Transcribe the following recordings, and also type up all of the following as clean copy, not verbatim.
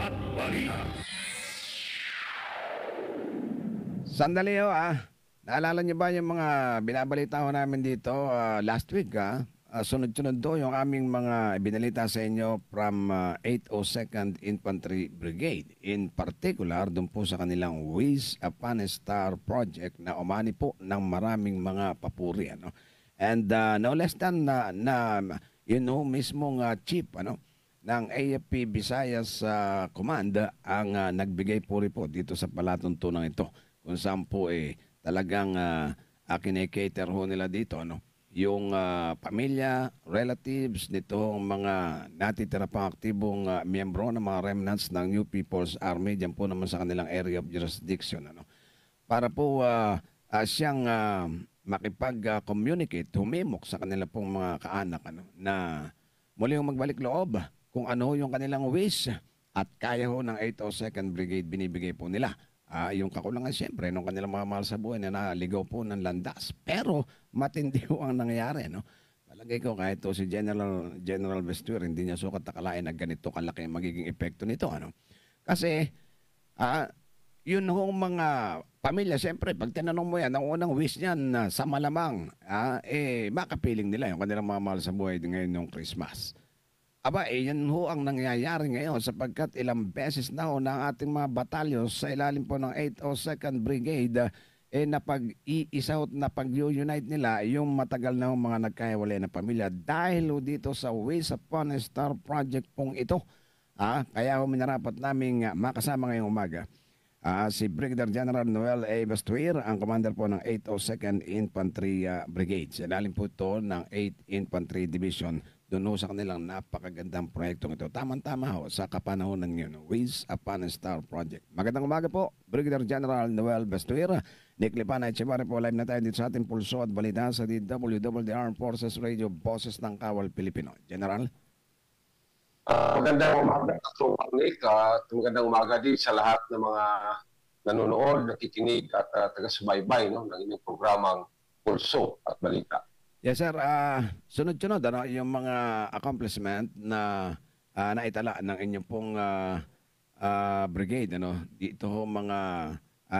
at balita. Sandali ho Naalala niyo ba yung mga binabalita ho namin dito last week sunod-sunod do yung aming mga binalita sa inyo from 802nd Infantry Brigade. In particular, doon po sa kanilang Wish Upon a Star project na umani po ng maraming mga papuri. Ano? And no less than mismong chief ng AFP Visayas Command ang nagbigay puri po dito sa palatuntunan ito kung saan po talagang kinikater ho nila dito yung pamilya, relatives nitong mga natitira pang aktibong miyembro ng mga remnants ng New People's Army dyan po naman sa kanilang area of jurisdiction para po siyang makipag-communicate, humimok sa kanila pong mga kaanak na muli yung magbalik loob kung ano yung kanilang wish at kaya ho ng 802nd Brigade binibigay po nila. Yung kakulangan siyempre nung kanilang mga mahal sa buhay na naligaw po ng landas. Pero matindi ho ang nangyayari. Palagay ko kahit to si General Vestuer, hindi niya sukat akalain na ganito kalaki magiging epekto nito. Kasi yun hong mga pamilya, siyempre, pag tinanong mo yan, ang unang wish niyan sa malamang, makapiling nila yung kanilang mga mahal sa buhay ngayon ng Christmas. Aba, yan ho ang nangyayari ngayon sapagkat ilang beses na ho ng ating mga batalyos sa ilalim po ng 802nd Brigade na pag-iisa ho na pag-unite nila yung matagal na ho mga nagkahiwalay na pamilya dahil ho dito sa Wish Upon a Star project pong ito. Kaya ho minarapat naming makasama ngayong umaga si Brigadier General Noel A. Bastuir, ang commander po ng 802nd Infantry Brigade. Sa ilalim po ito ng 8th Infantry Division. Doon ho sa kanilang napakagandang proyektong ito. Tamang-tama ho sa kapanahonan ngayon. Wish Upon a Star Project. Magandang umaga po, Brigadier General Noel Bastuir. Nick Lipana, Echevarri po, live na tayo dito sa ating pulso at balita sa DWD Armed Forces Radio, Boses ng Kawal Pilipino. General? Magandang umaga, Nick. Magandang umaga din sa lahat ng mga nanonood, nakikinig at taga-subaybay ng inyong programang Pulso at Balita. Yes, sir. Sunod-sunod yung mga accomplishment na naitala ng inyong pong brigade. Dito ho mga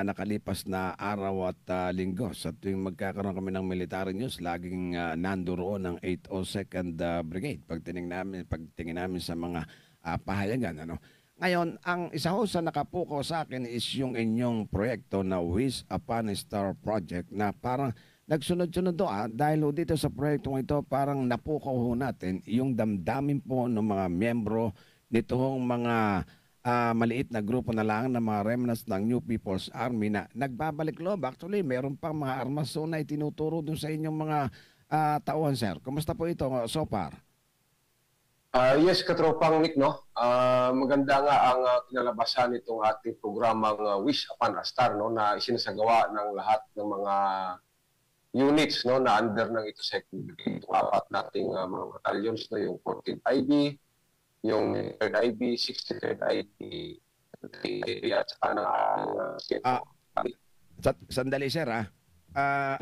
nakalipas na araw at linggo. Sa tuwing magkakaroon kami ng military news, laging nandoon ng 802nd Brigade. Pagtingin namin sa mga pahayagan. Ngayon, ang isa ho sa nakapuko sa akin is yung inyong proyekto na Wish Upon a Star Project na parang nagsunod-sunod dahil dito sa proyektong ito parang napukaw ho natin yung damdamin po ng mga miyembro nitong mga maliit na grupo na lang ng mga remnants ng New People's Army na nagbabalik loob. Actually, meron pang mga armason na itinuturo dun sa inyong mga tauhan, sir. Kumusta po ito so far? Yes, katropang Nick, maganda nga ang kinalabasan nitong ating programang Wish Upon a Star na isinasagawa ng lahat ng mga units na under ng ito second brigade. Itong apat nating mga battalions yung 14th IB, yung 3rd IB, 63rd IB, at saka sandali, sir,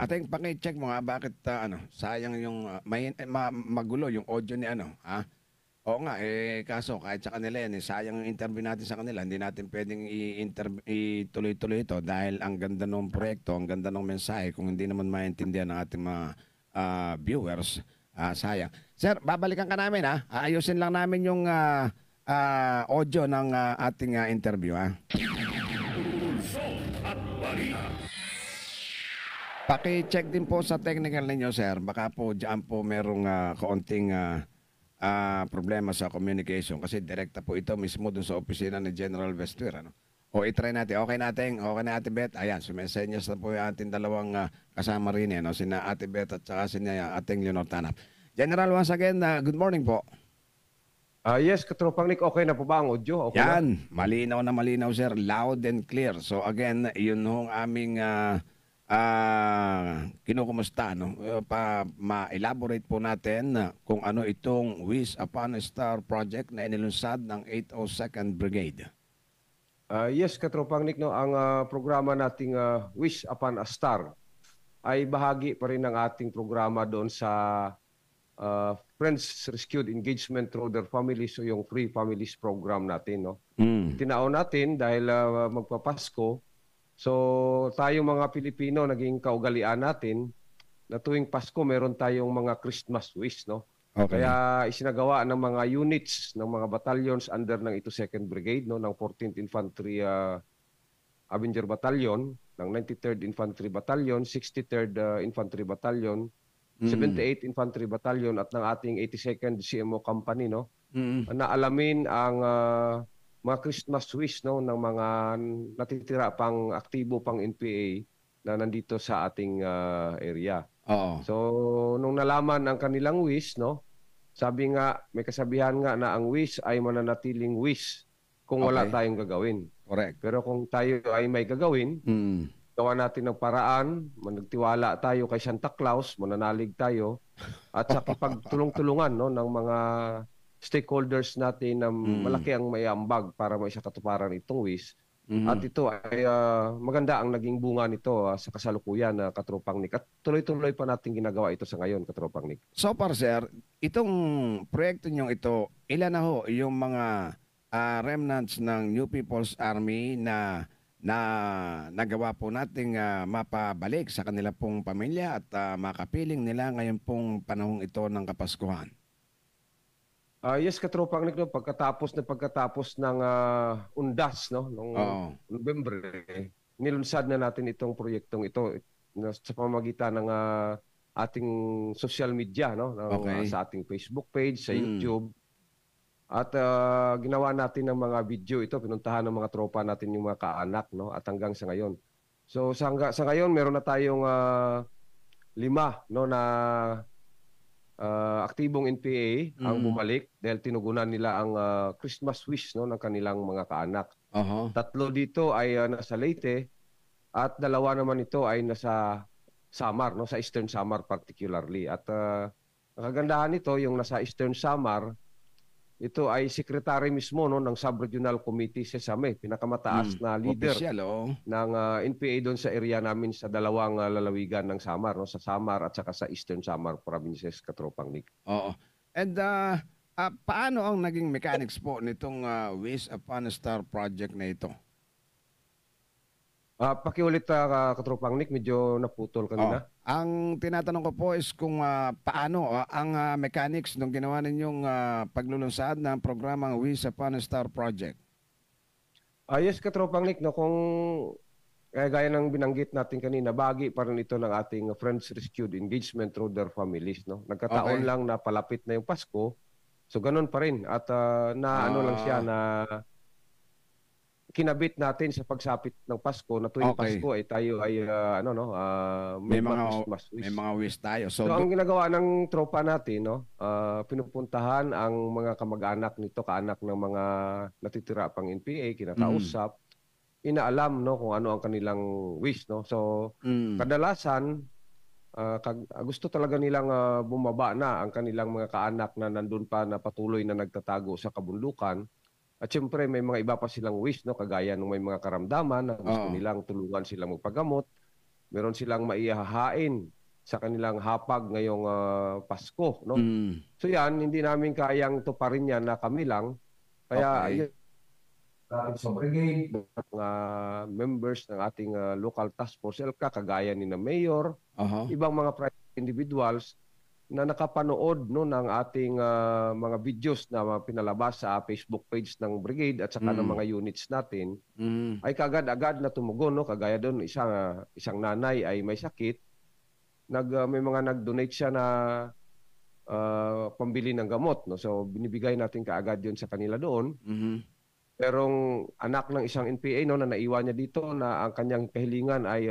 ating paki-check mo bakit sayang yung magulo yung audio ni Oo nga, kaso kahit sa kanila yan, sayang yung interview natin sa kanila. Hindi natin pwedeng ituloy-tuloy ito dahil ang ganda ng proyekto, ang ganda ng mensahe. Kung hindi naman maintindihan ng ating mga viewers, sayang. Sir, babalikan ka namin Ayusin lang namin yung audio ng ating interview Pulso at balita. Paki-check din po sa technical ninyo, sir. Baka po dyan po merong kaunting problema sa communication kasi direkta po ito mismo dun sa opisina ni General Vestuer. O itry natin. Okay na Ate Beth. Ayan, sumesenyas na po yung ating dalawang kasama rin sina Ate Beth at saka sina ating Leonor Tanap. General, once again, good morning po. Yes, katropang Nick, okay na po ba ang audio? Okay yan, malinaw na malinaw, sir. Loud and clear. So again, yun hong aming kinukumusta ma-elaborate po natin kung ano itong Wish Upon a Star project na inilunsad ng 802nd Brigade. Yes, katropang Nick, ang programa nating Wish Upon a Star ay bahagi pa rin ng ating programa doon sa Friends Rescued Engagement through their families, so yung Free Families program natin, no? Tinaon natin dahil magpapasko. So tayong mga Pilipino, naging kaugalian natin na tuwing Pasko meron tayong mga Christmas wish, no? Okay. Kaya isinagawa ng mga units ng mga battalions under ng 2nd Brigade, no, ng 14th Infantry Avenger Battalion, ng 93rd Infantry Battalion, 63rd Infantry Battalion, 78th Infantry Battalion at ng ating 82nd CMO Company, no, na alamin ang mga Christmas wish, no, ng mga natitira pang aktibo pang NPA na nandito sa ating area. Oo. So nung nalaman ang kanilang wish, no, sabi nga, may kasabihan nga na ang wish ay mananatiling wish kung wala tayong gagawin. Correct. Pero kung tayo ay may gagawin, gawa natin ng paraan, managtiwala tayo kay Santa Claus, mananalig tayo, at sa pagtulong-tulungan, no, ng mga stakeholders natin na malaki ang may ambag para maisakatuparan itong wish. At ito ay maganda ang naging bunga nito sa kasalukuyan na Katropang Nick. At tuloy-tuloy pa natin ginagawa ito sa ngayon, Katropang Nick. So far, sir, itong proyekto nyo ito, ilan na ho yung mga remnants ng New People's Army na nagawa po nating mapabalik sa kanila pong pamilya at makapiling nila ngayon pong panahong ito ng Kapaskuhan? Yes, Katropang Nick, no, pagkatapos ng undas, no, noong November, nilunsad na natin itong proyektong ito sa pamamagitan ng ating social media, no, sa ating Facebook page, sa YouTube. At ginawa natin ng mga video ito, pinuntahan ng mga tropa natin yung mga kaanak, no, at hanggang sa ngayon. So sa ngayon meron na tayong 5, no, na aktibong NPA ang bumalik dahil tinugunan nila ang Christmas wish, no, ng kanilang mga kaanak. 3 dito ay nasa Leyte at 2 naman ito ay nasa Samar, no, sa Eastern Samar particularly. At ang kagandahan nito, yung nasa Eastern Samar, ito ay secretary mismo, no, ng Sub-Regional Committee Sesame, pinakamataas na leader ng NPA doon sa area namin sa 2 lalawigan ng Samar, no, sa Samar at saka sa Eastern Samar provinces, Katropang Nick. Oo. And paano ang naging mechanics po nitong Wish Upon a Star project na ito? Pakiulit, Katropang Nick, medyo naputol kanina. Ang tinatanong ko po is kung paano ang mechanics nung ginawa ninyong paglulunsad ng programang Wish Upon a Star project. Yes, Katropang Nick, no, kung gaya ng binanggit natin kanina, bahagi pa rin ito ng ating Friends Rescued Engagement through their families, no. Nagkataon lang na palapit na yung Pasko, so ganun pa rin. At ano lang siya na kinabit natin sa pagsapit ng Pasko na tuwing Pasko ay tayo ay may mga wish tayo. So ang ginagawa ng tropa natin, no, pinupuntahan ang mga kamag-anak nito, kaanak ng mga natitira pang NPA, kinakausap, inaalam, no, kung ano ang kanilang wish, no. So kadalasan gusto talaga nilang bumaba na ang kanilang mga kaanak na nandun pa na patuloy na nagtatago sa kabundukan. At siyempre may mga iba pa silang wish, no, kagaya ng may mga karamdaman na gusto nilang tulungan silang magpagamot. Meron silang maihahain sa kanilang hapag ngayong Pasko, no. So yan, hindi namin kayang tuparin yan na kami lang. Kaya sa brigade, mga members ng ating local task force, kagaya ni na mayor, ibang mga private individuals na nakapanood, no, ng ating mga videos na pinalabas sa Facebook page ng brigade at saka ng mga units natin, ay kagad-agad na tumugon, no, kagaya doon isang nanay ay may sakit, may mga nag-donate siya na pambili ng gamot, no, so binibigay natin kaagad yun sa kanila doon. Perong anak ng isang NPA, no, na naiwan niya dito na ang kanyang kahilingan ay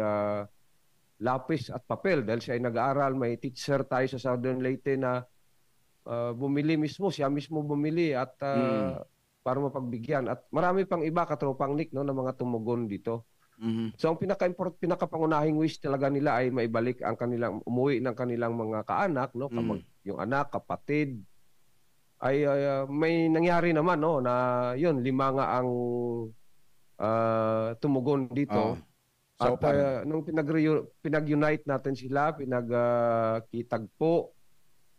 lapis at papel dahil siya ay nag-aaral. May teacher tayo sa Southern Leyte na bumili mismo, siya mismo bumili at para mapagbigyan. At marami pang iba, Katropang Nick, no, na mga tumugon dito. So ang pinakapangunahing wish talaga nila ay maibalik ang kanilang, umuwi ng kanilang mga kaanak, no, yung anak, kapatid. Ay may nangyari naman, no, na yun, 5 nga ang tumugon dito. So, at nung pinag-unite natin sila, pinagkitagpo,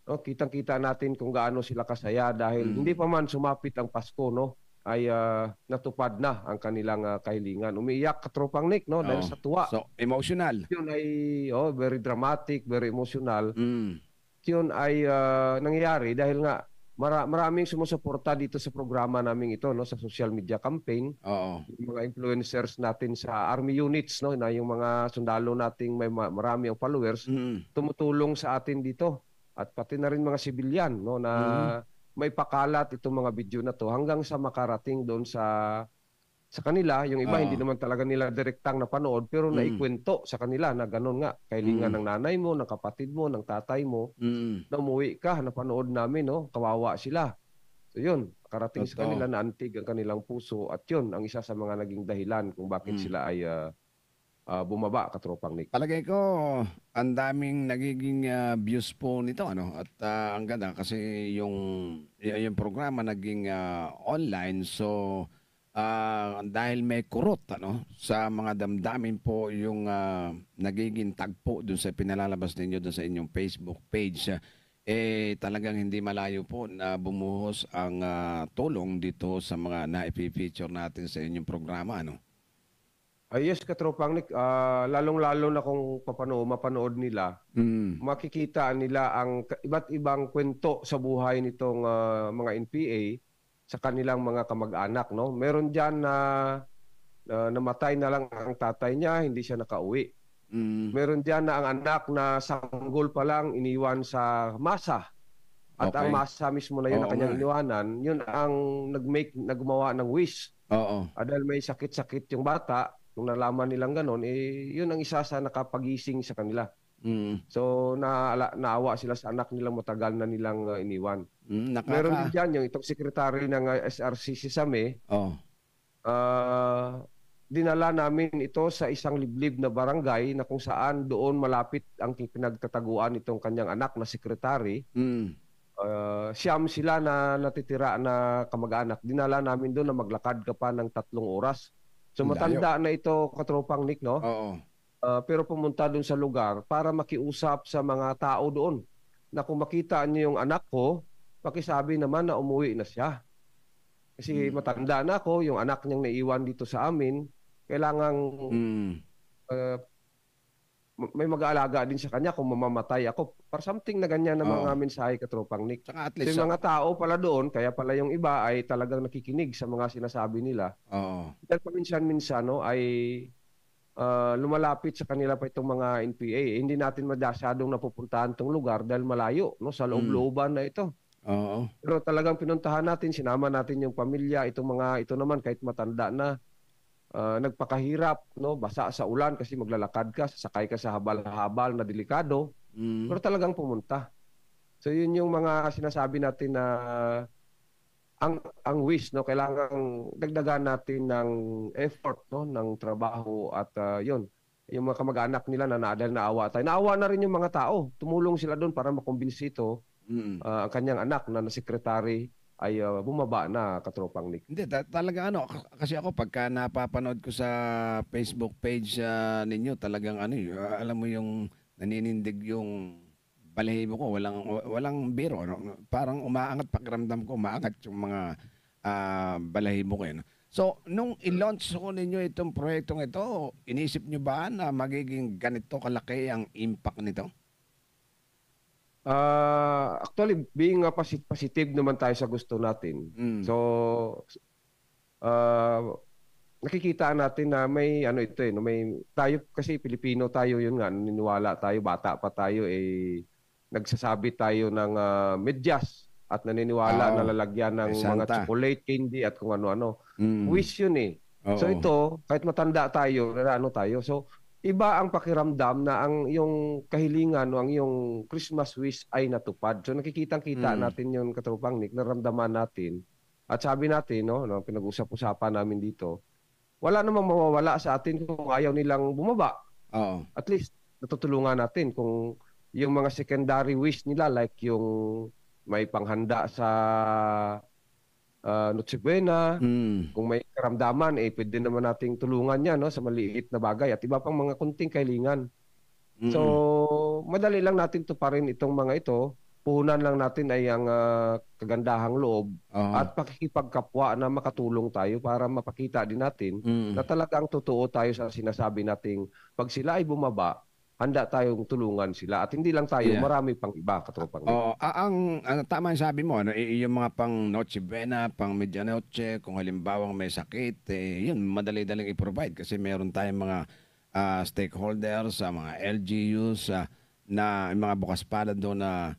no, kitang-kita natin kung gaano sila kasaya dahil hindi pa man sumapit ang Pasko, no, ay natupad na ang kanilang kahilingan. Umiiyak Katropang Nick, no, dahil Oo. sa tuwa. So, emotional. Yun ay very dramatic, very emotional. Mm. Yun ay nangyayari dahil nga maraming sumusuporta dito sa programa namin ito, no, sa social media campaign. Oo. Yung mga influencers natin sa army units, no, na yung mga sundalo nating may marami ang followers, tumutulong sa atin dito. At pati na rin mga sibilyan, no, na may pakalat itong mga video na to hanggang sa makarating doon sa kanila. Yung iba hindi naman talaga nila direktang napanood pero naikwento sa kanila na gano'n nga kahilingan ng nanay mo, ng kapatid mo, ng tatay mo na umuwi ka, napanood namin, no, kawawa sila. So yun, karating sa kanila na antig ang kanilang puso at yun ang isa sa mga naging dahilan kung bakit sila ay bumaba, Katropang Nick. Palagay ko, ang daming nagiging views po nito, ano? At ang ganda kasi yung programa naging online. So, dahil may kurot, ano, sa mga damdamin po yung nagiging tagpo dun sa pinalalabas ninyo dun sa inyong Facebook page, talagang hindi malayo po na bumuhos ang tulong dito sa mga na-feature natin sa inyong programa, ano? Yes, Katropang Nick, lalong-lalo na kung mapanood nila, makikita nila ang iba't ibang kwento sa buhay nitong mga NPA sa kanilang mga kamag-anak, no? Meron diyan na namatay na lang ang tatay niya, hindi siya nakauwi. Meron diyan na ang anak na sanggol pa lang iniwan sa masa. At ang masa mismo na yun na kanyang iniwanan, yun ang naggumawa ng wish. Dahil may sakit-sakit yung bata, nung nalaman nilang ganon, yun ang isa sa nakapagising sa kanila. So, naawa sila sa anak nilang matagal na nilang iniwan. Meron din dyan yung itong sekretary ng SRC si Same. Dinala namin ito sa isang liblib na barangay na kung saan doon malapit ang pinagtataguan itong kanyang anak na sekretary. Siyam sila na natitira na kamag-anak. Dinala namin doon na maglakad ka pa ng 3 oras. So matanda na ito, Katropang Nick, no? Pero pumunta doon sa lugar para makiusap sa mga tao doon. Na kung makita niyo yung anak ko, pakisabi naman na umuwi na siya. Kasi matanda na ako, yung anak niyang naiwan dito sa amin, kailangang may mag-aalaga din sa kanya kung mamamatay ako. Para something na ganyan na mga mensahe, Katropang Nick. So yung mga tao pala doon, kaya pala yung iba ay talagang nakikinig sa mga sinasabi nila. Dahil paminsan-minsan, no, ay lumalapit sa kanila pa itong mga NPA. Hindi natin masyadong napupuntahan itong lugar dahil malayo, no, sa loob-looban na ito. Pero talagang pinuntahan natin, sinama natin yung pamilya, itong mga ito naman kahit matanda na, nagpakahirap, no, basa sa ulan kasi maglalakad ka, sasakay ka sa habal-habal na delikado, pero talagang pumunta. So yun yung mga sinasabi natin na ang wish, no, kailangan dagdagan natin ng effort, no, ng trabaho at yun, yung mga kamag-anak nila na dahil naawa tayo. Naawa na rin yung mga tao. Tumulong sila doon para makumbinsi ito ang kanyang anak na secretary ay bumaba na, Katropang Nick. Hindi, talaga ano, kasi ako pagka napapanood ko sa Facebook page ninyo, talagang ano, alam mo yung naninindig yung balahibo ko, walang biro, no? Parang umaangat, pakiramdam ko, umaangat yung mga balahibo ko. No? So, nung i-launch ko ninyo itong proyektong ito, inisip nyo ba na magiging ganito kalaki ang impact nito? Actually, being positive naman tayo sa gusto natin. So, nakikita natin na may ano ito no, may tayo kasi Pilipino tayo, yun nga, naniniwala tayo, bata pa tayo nagsasabi tayo ng medyas at naniniwala na lalagyan ng mga chocolate, candy at kung ano-ano. Wish yun So ito, kahit matanda tayo, ano tayo. So iba ang pakiramdam na ang yung kahilingan o ang yung Christmas wish ay natupad. So nakikitang-kita natin yung, Katropang Nick, naramdaman natin. At sabi natin, no, pinag-usap-usapan namin dito, wala namang mawawala sa atin kung ayaw nilang bumaba. At least natutulungan natin kung yung mga secondary wish nila like yung may panghanda sa Noche Buena, kung may karamdaman, pwede naman nating tulungan niya, no, sa maliit na bagay at iba pang mga kunting kahilingan. So, madali lang natin tuparin itong mga ito puhunan lang natin ay ang kagandahang loob Oo. at pakikipagkapwa na makatulong tayo para mapakita din natin Mm. na talagang totoo tayo sa sinasabi nating pag sila ay bumaba, handa tayong tulungan sila. At hindi lang tayo, Yeah. marami pang iba, Katropang Nick. Oo, tama yung sabi mo, ano, yung mga pang Noche Buena, pang Medianoche, kung halimbawang may sakit, yun, madali-daling i-provide kasi meron tayong mga stakeholders, mga LGUs, na yung mga bukas palad doon na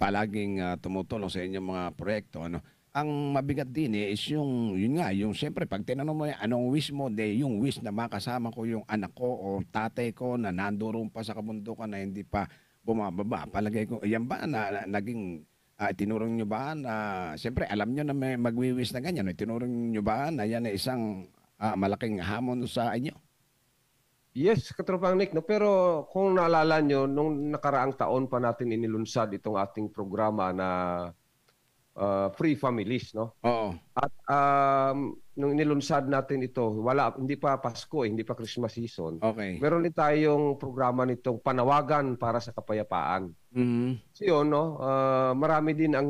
palaging tumutulong sa inyong mga proyekto. Ano. Ang mabigat din is yun nga, yung siyempre, pag tinanong mo yan, anong wish mo, yung wish na makasama ko yung anak ko o tatay ko na nandoon pa sa kabundukan na hindi pa bumababa. Palagay ko, yan ba naging tinurong nyo ba na, siyempre alam nyo na may magwiwis na ganyan, tinurong nyo ba na yan ay isang malaking hamon sa inyo? Yes, Katropang Nick, no? Pero kung naalala nyo, nung nakaraang taon pa natin inilunsad itong ating programa na Free Families, no? Oo. At nung inilunsad natin ito, hindi pa Pasko, hindi pa Christmas season. Okay. Meron din tayong programa nitong panawagan para sa kapayapaan. Mhm. So yun, no? Marami din ang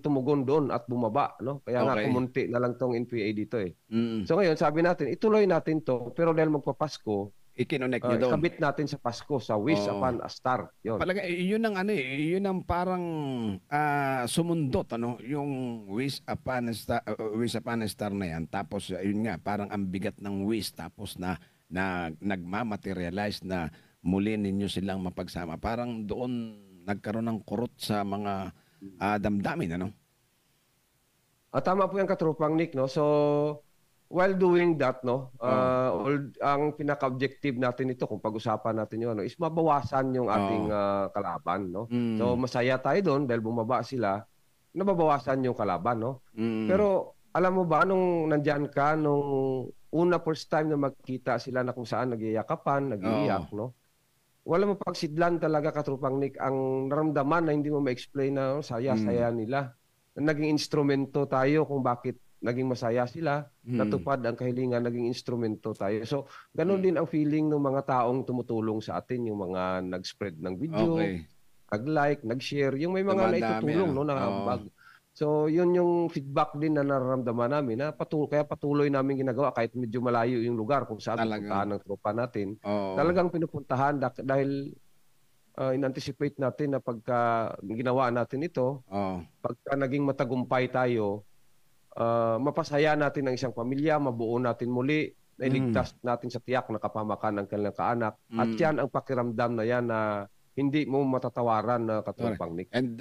tumugon doon at bumaba, no? Kaya nga Okay. kumunti na lang tong NPA dito eh. Mm. So ngayon, sabi natin, ituloy natin to, pero dahil magpapasko, I-connect nyo doon. ikabit natin sa Pasko sa Wish Oo. Upon a Star. Yun. Palagay, yun ang yun ang parang sumundot, ano, yung wish upon a star na yan. Tapos, yun nga, parang ang bigat ng wish. Tapos na nagmamaterialize na muli ninyo silang mapagsama. Parang doon nagkaroon ng kurot sa mga damdamin, ano? Tama po yung Katropang Nick, no? So, while doing that, no, ang pinaka-objective natin ito, kung pag-usapan natin yun, no, is mabawasan yung ating kalaban, no? Mm. So, masaya tayo doon dahil bumaba sila, nababawasan yung kalaban, no? Mm. Pero, alam mo ba, nung nandyan ka, nung first time na magkita sila na kung saan nagyayakapan, nag-iiyak, no? Wala mapagsidlan talaga, Katropang Nick, ang naramdaman na hindi mo ma-explain na saya-saya nila. Naging instrumento tayo kung bakit naging masaya sila, natupad ang kahilingan, naging instrumento tayo. So, ganun din ang feeling ng mga taong tumutulong sa atin, yung mga nag-spread ng video, Okay. nag-like, nag-share, yung may mga Dumadami, naitutulong, ano? no, na Oo. bag. So, yun yung feedback din na nararamdaman namin, na kaya patuloy namin ginagawa kahit medyo malayo yung lugar kung saan Talagang. pupuntahan ng tropa natin. Oo. Talagang pinupuntahan dahil in-anticipate natin na pagka ginawa natin ito, Oo. pagka naging matagumpay tayo, mapasaya natin ang isang pamilya, mabuo natin muli, nailigtas natin sa tiyak na kapamakan ng kanilang kaanak. At yan ang pakiramdam na yan na hindi mo matatawaran na Katropang Nick. And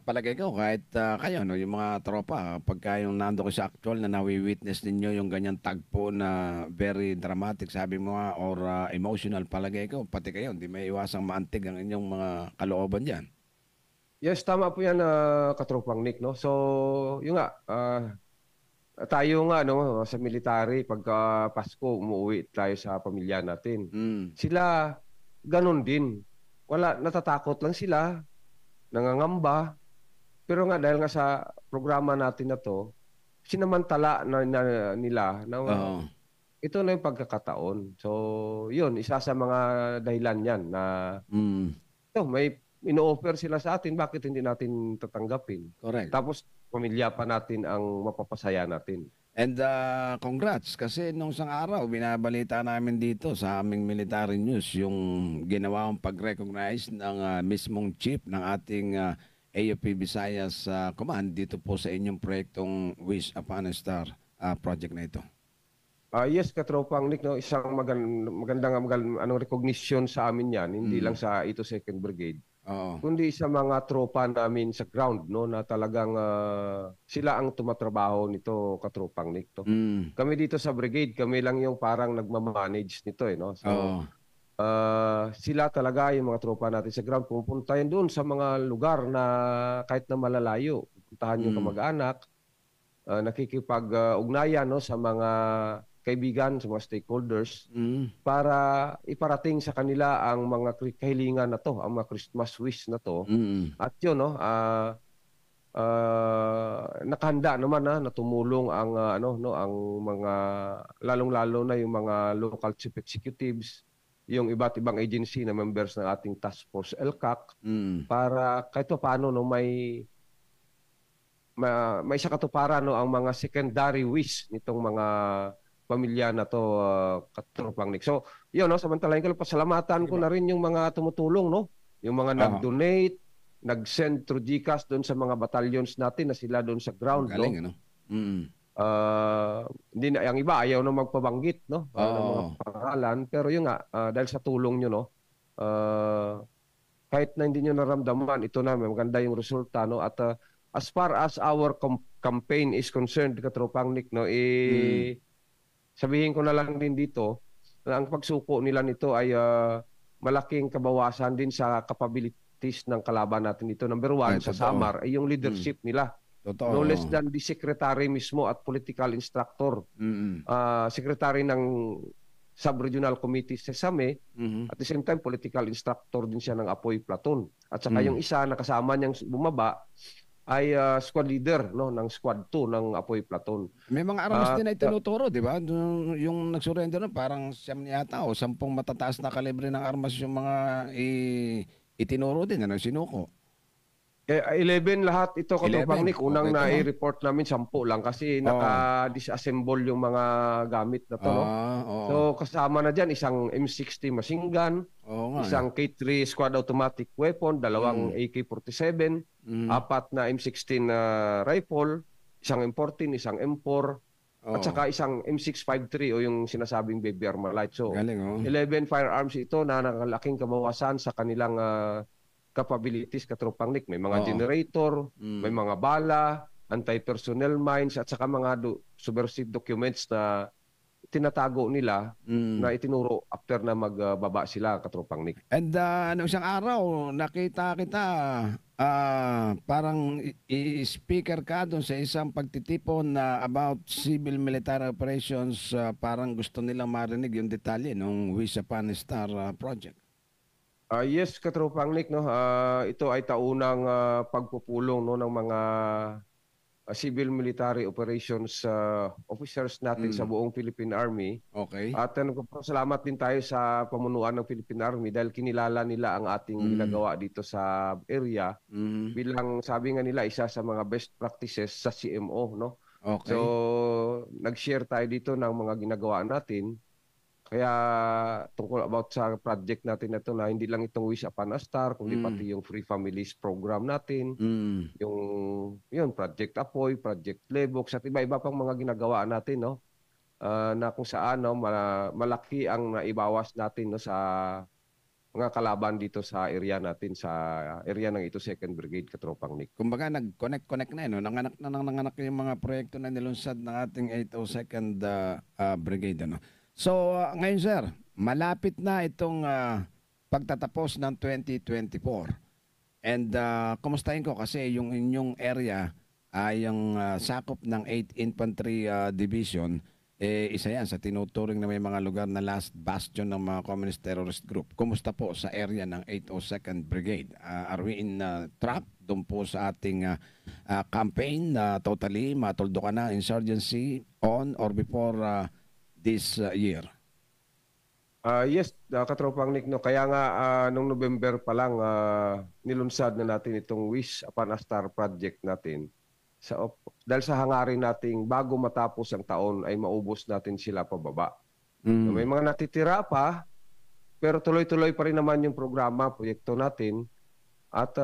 palagay ko kahit kayo, no, yung mga tropa, pagka yung nando ko sa actual na nawi-witness ninyo yung ganyan tagpo na very dramatic, sabi mo nga, or emotional, palagay ko, pati kayo, hindi may iwasang maantig ang inyong mga kalooban dyan. Yes, tama po yan, Katropang Nick. No? So, yun nga, tayo nga no, sa military, pagka Pasko, umuwi tayo sa pamilya natin. Sila, ganun din. Natatakot lang sila, nangangamba. Pero nga, dahil nga sa programa natin na to, sinamantala nila na ito na yung pagkakataon. So, yun, isa sa mga dahilan yan na may ino-offer sila sa atin, bakit hindi natin tatanggapin? Correct. Tapos, pamilya pa natin ang mapapasaya natin. And congrats kasi nung isang araw binabalita namin dito sa aming military news yung ginawang pag-recognize ng mismong chief ng ating AFP Visayas Command dito po sa inyong proyektong Wish Upon a Star project na ito. Yes, Katropang Nick, no, isang magandang recognition sa amin yan, hindi lang sa 82nd Brigade. Kundi sa mga tropa namin sa ground, no, na talagang sila ang tumatrabaho nito, Katropang Nick. To. Kami dito sa brigade, kami lang yung parang nagmamanage nito. No? So, sila talaga yung mga tropa natin sa ground. Pupunta yun doon sa mga lugar na kahit na malalayo. Puntahan yung kamag-anak, nakikipag-ugnayan no, sa mga kaibigan, sa mga stakeholders, para iparating sa kanila ang mga kahilingan na to, ang mga Christmas wish na to. At yun, no, nakahanda naman na tumulong ang ang mga lalong-lalo na yung mga local chief executives, yung iba't ibang agency na members ng ating Task Force LCAC Mm. para kahit paano no may sa katuparan no ang mga secondary wish nitong mga pamilya na to, Katropang Nick. So, yun no, samantalahin ko lang, pasalamatan ko na rin yung mga tumutulong no, yung mga nag-donate, nag-send through GCash doon sa mga battalions natin na sila doon sa ground. Galing, no? Mm. Hindi na, yung iba ayaw na magpabanggit no, ng mga Oo. pangalan, pero yun nga, dahil sa tulong nyo no, kahit na hindi nyo naramdaman, ito na, may maganda yung resulta no, at as far as our campaign is concerned, Katropang Nick, no, sabihin ko na lang din dito na ang pagsuko nila nito ay malaking kabawasan din sa capabilities ng kalaban natin dito. Number one, Ay, sa totoo. Samar ay yung leadership nila. Totoo. No less than the secretary mismo at political instructor. Mm. Secretary ng sub-regional committee sa SAME, Mhm. at the same time political instructor din siya ng Apoy Platoon. At saka yung isa na kasama niyang bumaba ay squad leader no ng squad 2 ng Apoy Platoon. May mga armas din na itinuturo, di ba? Yung nagsurrender na parang siyam yata o 10 matataas na kalibre ng armas yung mga itinuro din, sinuko. 11 lahat ito, Katropang 11. Nick. Unang Okay, na-report namin 10 lang kasi naka-disassemble yung mga gamit na to. No? Oo. So kasama na dyan isang M60 machine gun, Oo nga. isang K3 squad automatic weapon, dalawang AK-47, apat na M16 na rifle, isang M14, isang M4, at saka isang M653 o yung sinasabing baby Armalite. So Galing, 11 firearms ito na nakalaking kabawasan sa kanilang capabilities, Katropang Nick. May mga generator, may mga bala, anti-personnel mines, at saka mga subversive documents na tinatago nila na itinuro after na magbaba sila, Katropang Nick. And isang araw, nakita kita, parang speaker ka doon sa isang pagtitipon na about civil-military operations, parang gusto nilang marinig yung detalye ng Wish Upon a Star project. Yes, Katropang Nick, no. Ito ay taunang pagpupulong no ng mga civil military operations officers natin sa buong Philippine Army. Okay. At salamat din tayo sa pamunuan ng Philippine Army dahil kinilala nila ang ating ginagawa dito sa area bilang, sabi nga nila, isa sa mga best practices sa CMO, no. Okay. So, nag-share tayo dito ng mga ginagawa natin. Kaya tungkol about sa project natin na ito na hindi lang itong Wish Upon a Star, kundi pati yung Free Families program natin, yung Project Apoy, Project Lebox, at iba-iba pang mga ginagawa natin, no? Na kung saan no, malaki ang naibawas natin no, sa mga kalaban dito sa area natin, sa area ng ito 2nd Brigade, Katropang Nick. Kumbaga nag-connect na nanganak yung mga proyekto na nilunsad ng ating 802nd Brigade, ano. So, ngayon sir, malapit na itong pagtatapos ng 2024. And kumustahin ko kasi yung inyong area ay yung sakop ng 8th Infantry Division, isa yan sa tinuturing na may mga lugar na last bastion ng mga communist terrorist group. Kumusta po sa area ng 802nd Brigade? Are we in track doon po sa ating campaign na totally matuldo ka na insurgency on or before this year? Yes, Katropang Nick, no. Kaya nga nung November pa lang nilunsad na natin itong Wish Upon a Star project natin. Dahil sa hangarin nating bago matapos ang taon ay maubos natin sila pababa. So, may mga natitira pa, pero tuloy-tuloy pa rin naman yung programa, proyekto natin. At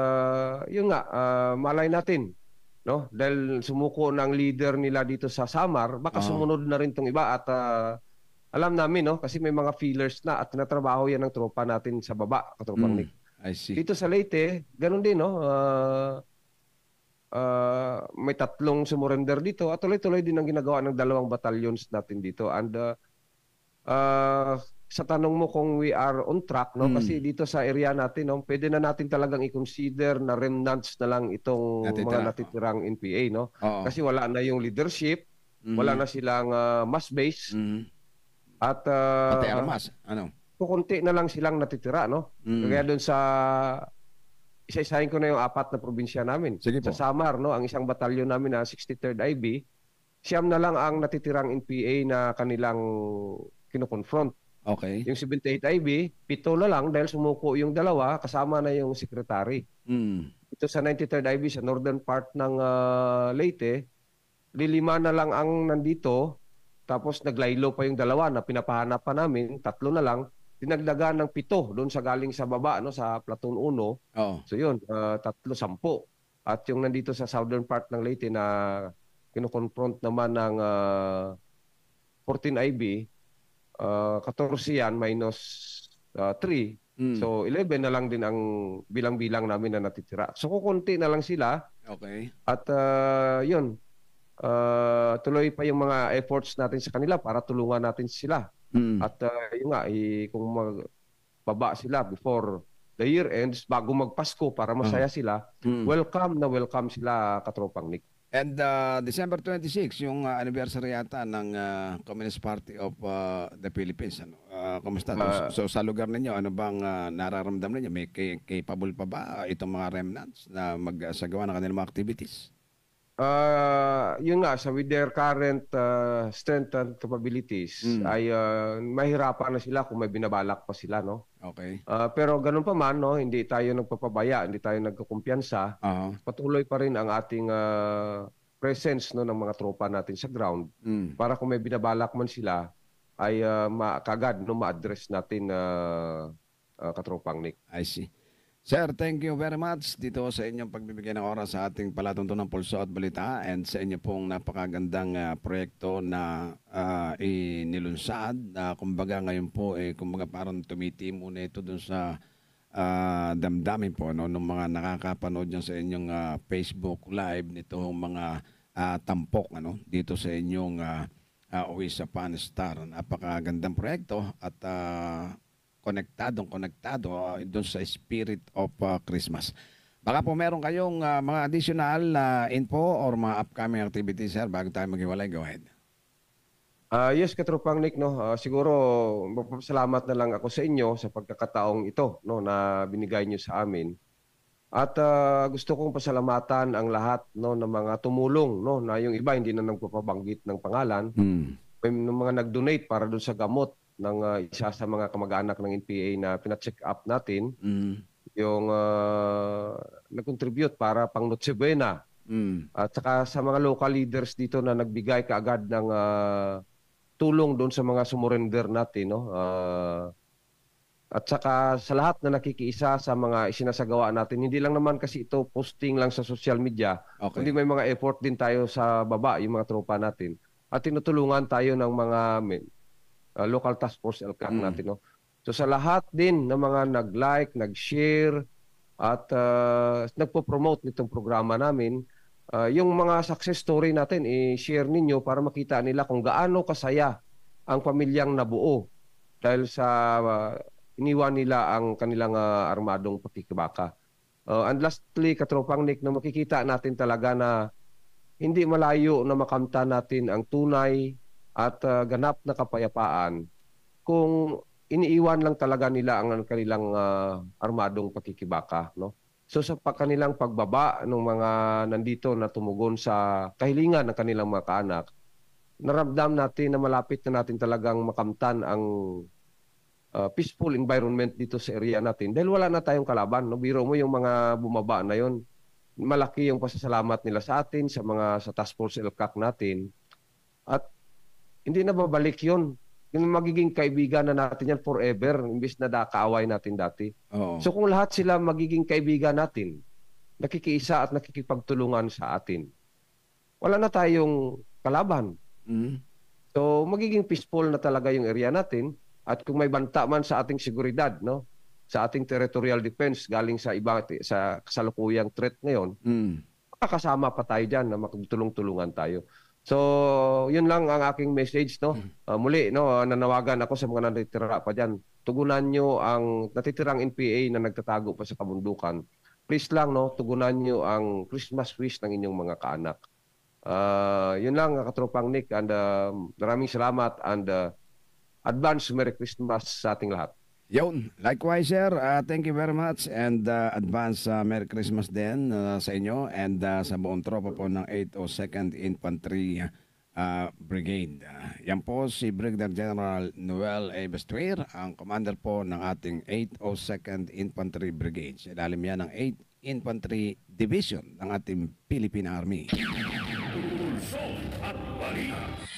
yun nga, malay natin, no? Dahil sumuko ng leader nila dito sa Samar, baka sumunod na rin tong iba at alam namin, no? Kasi may mga feelers na at tinatrabaho yan ng tropa natin sa baba, Katropang Nick. I see. Dito sa Leyte, ganun din, no? May 3 sumurrender dito at tuloy-tuloy din ang ginagawa ng 2 battalions natin dito. And sa tanong mo kung we are on track, no? Kasi dito sa area natin, no, pwede na natin talagang i-consider na remnants na lang itong mga natitirang NPA, no? Kasi wala na yung leadership, wala na silang mass base, at pati armas, ano? kukunti na lang silang natitira, no? Kaya doon sa isa-isahin ko na yung 4 na probinsya namin. Sige po. Sa Samar, no, ang isang batalyon namin na 63rd IB, siyam na lang ang natitirang NPA na kanilang kinoconfront. Okay. Yung 78 IB, 7 na lang dahil sumuko yung dalawa, kasama na yung secretary. Mm. Ito sa 93rd IB sa northern part ng Leyte, 5 na lang ang nandito, tapos naglaylo pa yung dalawa na pinapahanap pa namin, 3 na lang, dinagdagan ng 7 doon sa galing sa baba, no, sa Platoon 1. Oh. So yun, 3, 10. At yung nandito sa southern part ng Leyte na kinoconfront naman ng 14 IB, 14 yan minus 3. So 11 na lang din ang bilang-bilang namin na natitira. So kukunti na lang sila. Okay. At yun, tuloy pa yung mga efforts natin sa kanila para tulungan natin sila. At yun nga, kung magbaba sila before the year ends, bago magpasko para masaya sila, welcome na welcome sila, Katropang Nick. And December 26, yung anniversary yata ng Communist Party of the Philippines. Ano? Kumusta? So sa lugar ninyo, ano bang nararamdaman ninyo? May capable pa ba itong mga remnants na magsagawa ng kanilang mga activities? Yun nga, with their current strength and capabilities, ay mahirapan na sila kung may binabalak pa sila, no? Okay. Pero ganun pa man, no, hindi tayo nagpapabaya, hindi tayo nagkukumpiyansa. Patuloy pa rin ang ating presence, no, ng mga tropa natin sa ground para kung may binabalak man sila ay kagad, no, ma-address natin, Katropang Nick. I see. Sir, thank you very much dito sa inyong pagbibigay ng oras sa ating palatuntunan ng Pulso at Balita and sa inyo pong napakagandang proyekto na inilunsad. Kumbaga ngayon po, kumbaga parang tumitimo na ito dun sa damdamin po, no, ng mga nakakapanood nyo sa inyong Facebook Live nitong mga tampok, ano, dito sa inyong Wish Upon a Star. Napakagandang proyekto at konektado doon sa spirit of Christmas. Baka po meron kayong mga additional info or mga upcoming activities, sir, bago tayo maghiwalay. Go ahead. Yes, Katropang Nick, no. Siguro magpapasalamat na lang ako sa inyo sa pagkakataong ito, no, na binigay niyo sa amin. At gusto kong pasalamatan ang lahat, no, ng mga tumulong, no, na yung iba hindi na nagpapabanggit ng pangalan. May mga nag-donate para doon sa gamot ng isa sa mga kamag-anak ng NPA na pina-check up natin, yung nag-contribute para pang Noche Buena. At saka sa mga local leaders dito na nagbigay kaagad ng tulong doon sa mga sumurrender natin, no? At saka sa lahat na nakikiisa sa mga isinasagawa natin, hindi lang naman kasi ito posting lang sa social media, kundi may mga effort din tayo sa baba, yung mga tropa natin. At tinutulungan tayo ng mga local task force LCAC natin, no? So sa lahat din ng mga nag-like, nag-share at nagpo-promote nitong programa namin, yung mga success story natin i-share ninyo para makita nila kung gaano kasaya ang pamilyang nabuo dahil sa iniwan nila ang kanilang armadong pakikibaka. And lastly, Katropang Nick, na makikita natin talaga na hindi malayo na makamta natin ang tunay at ganap na kapayapaan kung iniiwan lang talaga nila ang kanilang armadong pakikibaka, no? So sa kanilang pagbaba ng mga nandito na tumugon sa kahilingan ng kanilang mga kaanak, naramdam natin na malapit na natin talagang makamtan ang peaceful environment dito sa area natin dahil wala na tayong kalaban, no? Biro mo yung mga bumaba na yon, malaki yung pasasalamat nila sa atin, sa Task Force LCAC natin. At hindi na babalik yun. Yung magiging kaibigan na natin yan forever, imbis na kaaway natin dati. So kung lahat sila magiging kaibigan natin, nakikiisa at nakikipagtulungan sa atin, wala na tayong kalaban. So magiging peaceful na talaga yung area natin. At kung may banta man sa ating seguridad, no, sa ating territorial defense galing sa iba, sa kasalukuyang threat ngayon, makakasama pa tayo dyan na magtulong-tulungan tayo. So, yun lang ang aking message, no. Muli, no, nanawagan ako sa mga natitira pa diyan. Tugunan nyo ang natitirang NPA na nagtatago pa sa kabundukan. Please lang, no, tugunan nyo ang Christmas wish ng inyong mga kaanak. Yun lang, Katropang Nick, and maraming salamat and advance Merry Christmas sa ating lahat. Yun. Likewise, sir. Thank you very much and advance Merry Christmas din sa inyo and sa buong tropa po ng 802nd Infantry Brigade. Yan po si Brigadier General Noel A. Bestuir, ang commander po ng ating 802nd Infantry Brigade. Sa ilalim yan ng 8th Infantry Division ng ating Philippine Army. Pulso at balita.